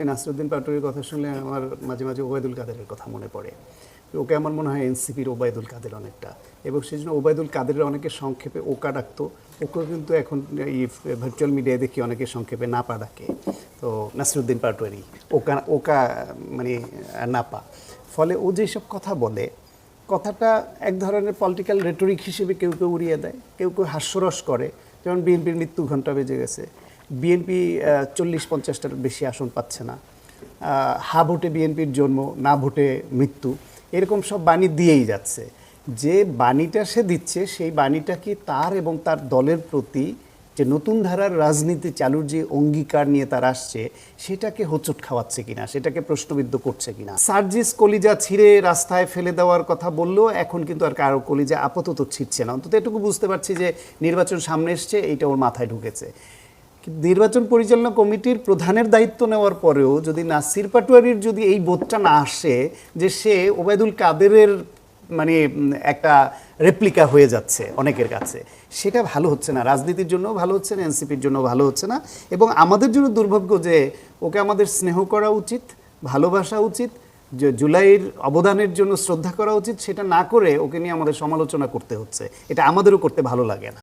নাসিরউদ্দিন পাটোয়ারির কথা শুনলে আমার মাঝে মাঝে ওবায়দুল কাদেরের কথা মনে পড়ে। ওকে আমার মনে হয় এনসিপির ওবায়দুল কাদের অনেকটা, এবং সেই জন্য ওবায়দুল কাদেরের অনেকে সংক্ষেপে ওকা ডাকতো। ওকে কিন্তু এখন এই ভার্চুয়াল মিডিয়ায় দেখি অনেকে সংক্ষেপে নাপা ডাকে। তো নাসিরউদ্দিন পাটোয়ারি ওকা ওকা মানে নাপা। ফলে ও যেসব কথা বলে, কথাটা এক ধরনের পলিটিক্যাল রেটরিক হিসেবে কেউ কেউ উড়িয়ে দেয়, কেউ কেউ হাস্যরস করে। যেমন বিএনপির মৃত্যু ঘণ্টা বেজে গেছে, বিএনপি 40-50টার বেশি আসন পাচ্ছে না, হা ভোটে বিএনপির জন্ম, না ভোটে মৃত্যু, এরকম সব বাণী দিয়েই যাচ্ছে। যে বাণীটা সে দিচ্ছে, সেই বাণীটা কি তার এবং তার দলের প্রতি যে নতুন ধারার রাজনীতি চালুর যে অঙ্গীকার নিয়ে তার আসছে, সেটাকে হোঁচট খাওয়াচ্ছে কিনা, সেটাকে প্রশ্নবিদ্ধ করছে কিনা। সার্জিস কলিজা ছিঁড়ে রাস্তায় ফেলে দেওয়ার কথা বললেও এখন কিন্তু আর কারো কলিজা আপাতত ছিঁড়ছে না। অন্তত এটুকু বুঝতে পারছি যে নির্বাচন সামনে এসছে, এইটা ওর মাথায় ঢুকেছে। নির্বাচন পরিচালনা কমিটির প্রধানের দায়িত্ব নেওয়ার পরেও যদি নাসির পাটোয়ারির যদি এই বোধটা না আসে যে সে ওবায়দুল কাদেরের মানে একটা রেপ্লিকা হয়ে যাচ্ছে অনেকের কাছে, সেটা ভালো হচ্ছে না, রাজনীতির জন্য ভালো হচ্ছে না, এনসিপির জন্য ভালো হচ্ছে না। এবং আমাদের জন্য দুর্ভাগ্য যে ওকে আমাদের স্নেহ করা উচিত, ভালোবাসা উচিত, যে জুলাইয়ের অবদানের জন্য শ্রদ্ধা করা উচিত, সেটা না করে ওকে নিয়ে আমাদের সমালোচনা করতে হচ্ছে। এটা আমাদেরও করতে ভালো লাগে না।